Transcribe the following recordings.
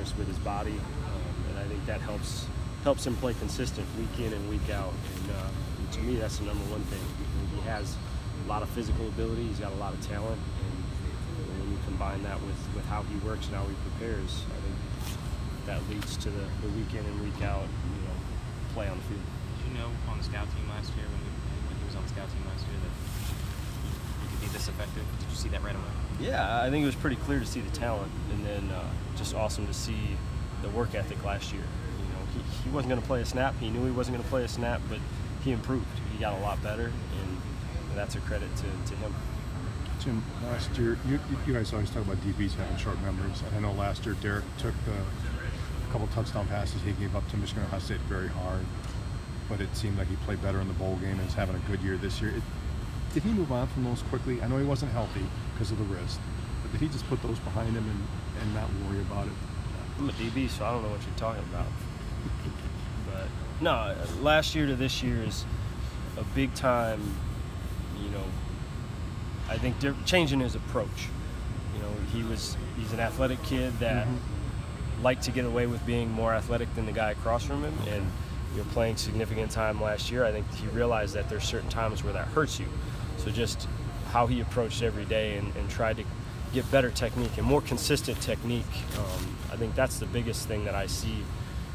awareness with his body, and I think that helps him play consistent week in and week out. And to me, that's the number one thing. He has a lot of physical ability. He's got a lot of talent, and when you combine that with how he works and how he prepares, I think that leads to the week in and week out, play on the field. Did you know on the scout team last year, when he was on the scout team last year, that he could be this effective? Did you see that right away? Yeah, I think it was pretty clear to see the talent, and then just awesome to see the work ethic last year. He wasn't going to play a snap. He knew he wasn't going to play a snap, but he improved. He got a lot better, and that's a credit to him. Jim, last year, you guys always talk about DBs having short memories. I know last year Derek took a couple touchdown passes he gave up to Michigan Ohio State very hard, but it seemed like he played better in the bowl game and is having a good year this year. Did he move on from those quickly? I know he wasn't healthy because of the wrist, but did he just put those behind him and not worry about it? I'm a DB, so I don't know what you're talking about. But no, last year to this year is a big time, I think changing his approach. He's an athletic kid that liked to get away with being more athletic than the guy across from him, and playing significant time last year, I think he realized that there's certain times where that hurts you. So just how he approached every day and tried to get better technique and more consistent technique, I think that's the biggest thing that I see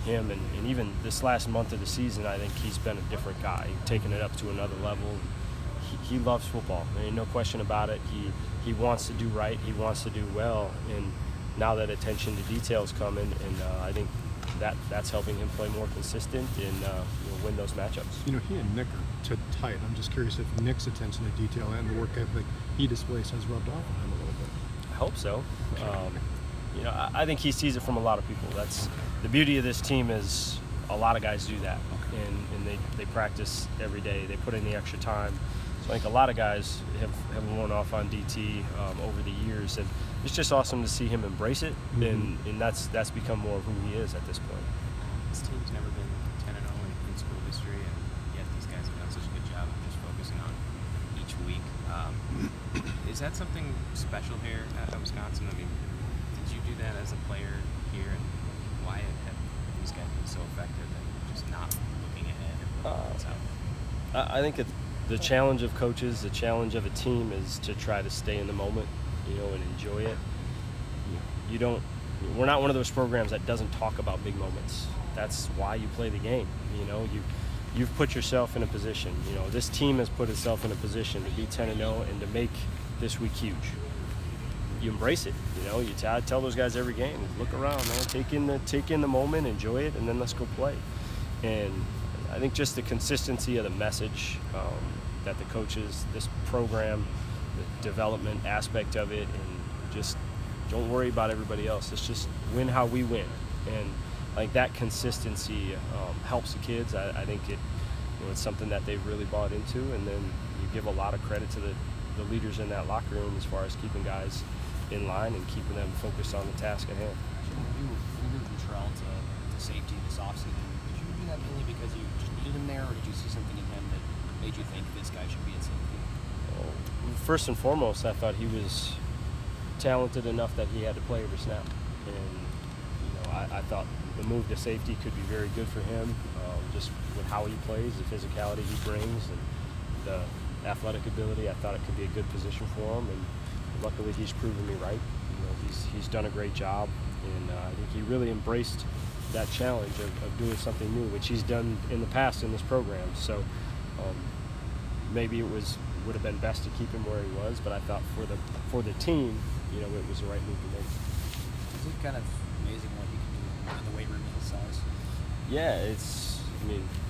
him, and even this last month of the season, I think he's been a different guy, taking it up to another level. He loves football. There ain't no question about it. He wants to do right. He wants to do well. And now that attention to details coming, and I think that's helping him play more consistent and win those matchups. He and Nick are tight. I'm just curious if Nick's attention to detail and the work ethic he displays has rubbed off on him a little bit. I hope so. I think he sees it from a lot of people. That's the beauty of this team, is a lot of guys do that, and they practice every day. They put in the extra time. So I think a lot of guys have worn off on DT over the years, and it's just awesome to see him embrace it, and that's become more of who he is at this point. This team's never been 10-0 in school history, and yet these guys have done such a good job of just focusing on each week. Is that something special here at Wisconsin? I mean, did you do that as a player here, and why have these guys been so effective at just not looking ahead and looking what's out? I think the challenge of coaches, the challenge of a team, is to try to stay in the moment, and enjoy it. We're not one of those programs that doesn't talk about big moments. That's why you play the game. You've put yourself in a position. This team has put itself in a position to be 10-0 and to make this week huge. You embrace it. I tell those guys every game, look around, man. Take in the moment, enjoy it, and then let's go play. And I think just the consistency of the message that the coaches, this program, the development aspect of it, and just don't worry about everybody else. Let's just win how we win. And like that consistency helps the kids. I think it's something that they've really bought into, and then you give a lot of credit to the leaders in that locker room as far as keeping guys in line and keeping them focused on the task at hand. You moved Trell to safety this offseason. Did you do that mainly because you just needed him there, or did you see something in him that made you think this guy should be at safety? Well, first and foremost, I thought he was talented enough that he had to play every snap. And I thought the move to safety could be very good for him, just with how he plays, the physicality he brings, and the athletic ability. I thought it could be a good position for him, and luckily he's proven me right. He's done a great job, and I think he really embraced that challenge of doing something new, which he's done in the past in this program. So maybe it would have been best to keep him where he was, but I thought for the team, it was the right move to make. Is it kind of amazing what he can do in the weight room at his size? Yeah, it's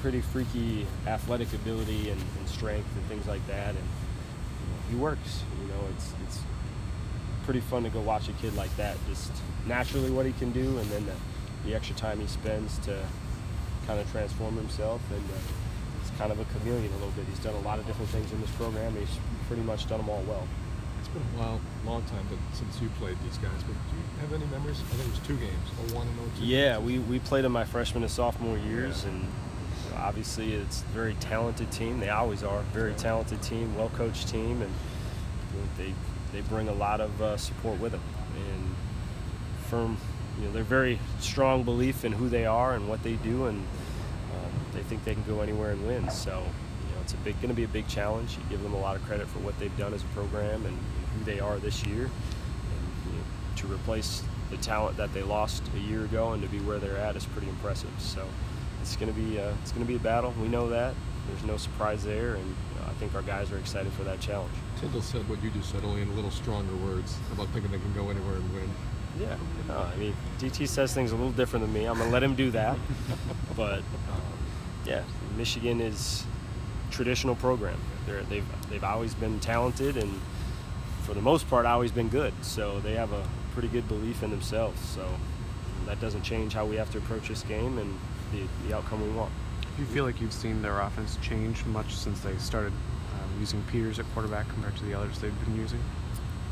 pretty freaky athletic ability and strength and things like that, and he works. It's pretty fun to go watch a kid like that, just naturally what he can do, and then the extra time he spends to kind of transform himself, and he's kind of a chameleon a little bit. He's done a lot of different things in this program, and he's pretty much done them all well. It's been a long time since you played these guys, but do you have any memories? I think it was 2 games, 01 and 02. Yeah, we played in my freshman and sophomore years, and obviously it's a very talented team. They always are. Very talented team, well-coached team, and they bring a lot of support with them. And they're very strong belief in who they are and what they do, and they think they can go anywhere and win. So it's going to be a big challenge. You give them a lot of credit for what they've done as a program and who they are this year. And, to replace the talent that they lost a year ago and to be where they're at is pretty impressive. So it's going to be a battle. We know that. There's no surprise there, and I think our guys are excited for that challenge. Tyndall said what you just said, only in a little stronger words, about thinking they can go anywhere and win. Yeah, no, I mean, DT says things a little different than me. I'm going to let him do that. But, yeah, Michigan is a traditional program. They've always been talented and, for the most part, always been good. So they have a pretty good belief in themselves. So that doesn't change how we have to approach this game and the outcome we want. Do you feel like you've seen their offense change much since they started using Peters at quarterback compared to the others they've been using?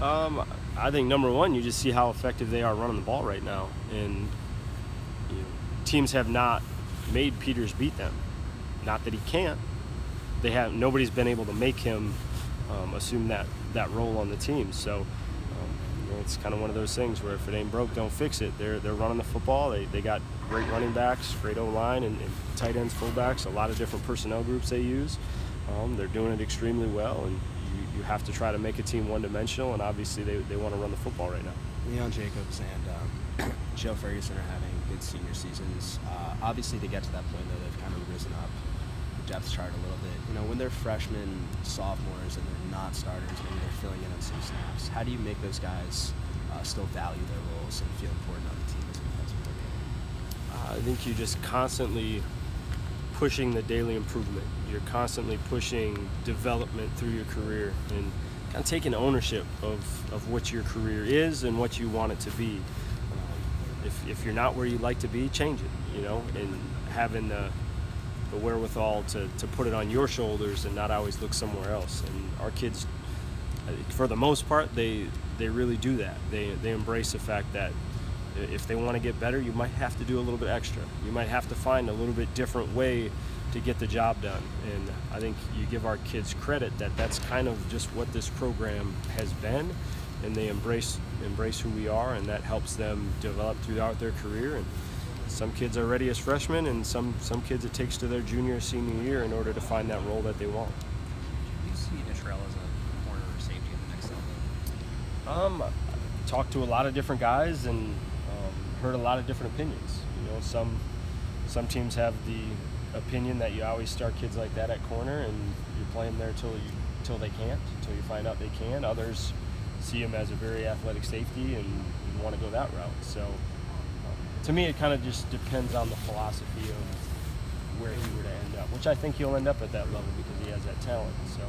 I think number one, you just see how effective they are running the ball right now, and teams have not made Peters beat them. Not that he can't. Nobody's been able to make him assume that role on the team. So it's kind of one of those things where if it ain't broke, don't fix it. They're running the football. They got great running backs, great O-line, and tight ends, fullbacks, a lot of different personnel groups they use. They're doing it extremely well, and you have to try to make a team one-dimensional, and obviously they want to run the football right now. Leon Jacobs and Joe Ferguson are having good senior seasons. Obviously, to get to that point, though, they've kind of risen up the depth chart a little bit. When they're freshmen, sophomores, and they're not starters, maybe they're filling in on some snaps, how do you make those guys still value their roles and feel important on the team as a defensive player? I think you just constantly pushing the daily improvement. You're constantly pushing development through your career and kind of taking ownership of what your career is and what you want it to be. If you're not where you'd like to be, change it, and having the wherewithal to put it on your shoulders and not always look somewhere else. And our kids, for the most part, they really do that. They embrace the fact that if they want to get better, you might have to do a little bit extra. You might have to find a little bit different way to get the job done. And I think you give our kids credit that that's kind of just what this program has been, and they embrace who we are, and that helps them develop throughout their career. And some kids are ready as freshmen, and some kids it takes to their junior or senior year in order to find that role that they want. Do you see Nitrell as a corner or safety at the next level? Talked to a lot of different guys and heard a lot of different opinions. Some teams have the opinion that you always start kids like that at corner and you play them there till they can't, until you find out they can. Others see him as a very athletic safety and you want to go that route. So to me, it kind of just depends on the philosophy of where he were to end up, which I think he'll end up at that level because he has that talent. So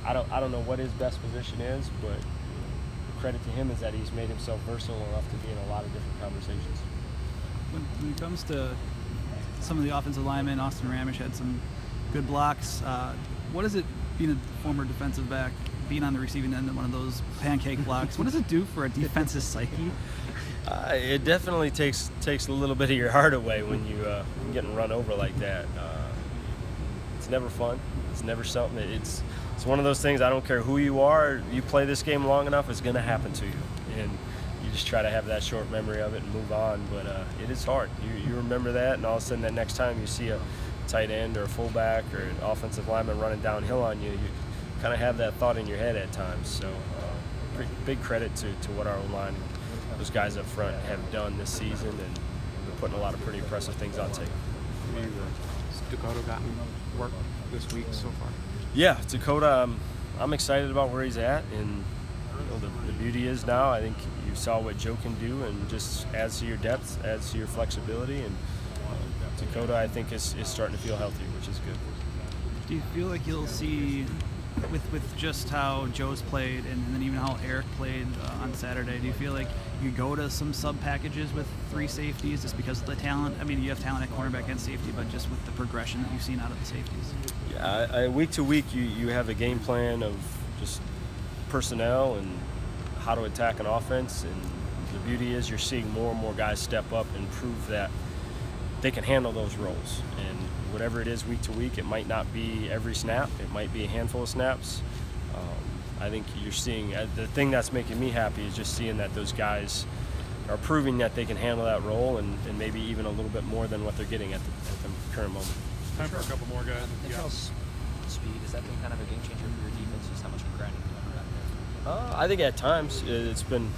I don't know what his best position is, but credit to him is that he's made himself versatile enough to be in a lot of different conversations. When it comes to some of the offensive linemen, Austin Ramish had some good blocks. What is it, being a former defensive back, being on the receiving end of one of those pancake blocks? What does it do for a defense's psyche? It definitely takes a little bit of your heart away when you're getting run over like that. It's never fun. It's never something. It's one of those things. I don't care who you are. You play this game long enough, it's going to happen to you, and you just try to have that short memory of it and move on. But it is hard. You remember that, and all of a sudden, that next time you see a tight end or a fullback or an offensive lineman running downhill on you, you kind of have that thought in your head at times. So, big credit to what our O-line, those guys up front, have done this season, and they're putting a lot of pretty impressive things on tape. Has Dakota gotten work this week so far? Yeah, Dakota, I'm excited about where he's at, and the beauty is now I think you saw what Joe can do, and just adds to your depth, adds to your flexibility, and Dakota I think is starting to feel healthy, which is good. Do you feel like you'll see, with just how Joe's played and then even how Eric played on Saturday, do you feel like you go to some sub packages with three safeties just because of the talent? I mean, you have talent at cornerback and safety, but just with the progression that you've seen out of the safeties. Yeah, week to week you have a game plan of just personnel and how to attack an offense, and the beauty is you're seeing more and more guys step up and prove that they can handle those roles. And whatever it is week to week, it might not be every snap, it might be a handful of snaps. I think you're seeing, the thing that's making me happy is just seeing that those guys are proving that they can handle that role and maybe even a little bit more than what they're getting at the current moment. Time for a couple more guys. Intel's speed, has that been kind of a game changer for your defense? Just how much grinding you have out there? I think at times it's been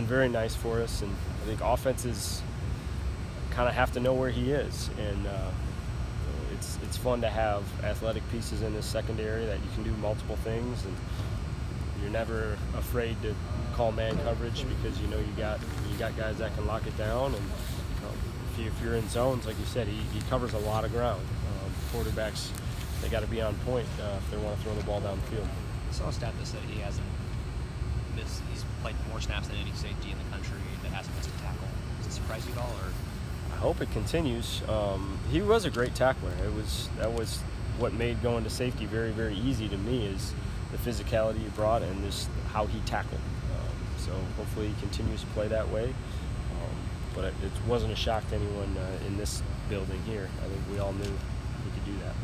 very nice for us, and I think offenses kind of have to know where he is, and it's fun to have athletic pieces in this secondary that you can do multiple things, and you're never afraid to call man coverage because you know you got guys that can lock it down, and if you're in zones, like you said, he covers a lot of ground. Quarterbacks, they got to be on point if they want to throw the ball down the field. I saw a stat that said he hasn't missed. He's played more snaps than any safety in the country that hasn't missed a tackle. Does it surprise you at all, or? I hope it continues. He was a great tackler. That was what made going to safety very, very easy to me, is the physicality he brought and just how he tackled. So hopefully he continues to play that way. But it wasn't a shock to anyone in this building here. I think we all knew he could do that.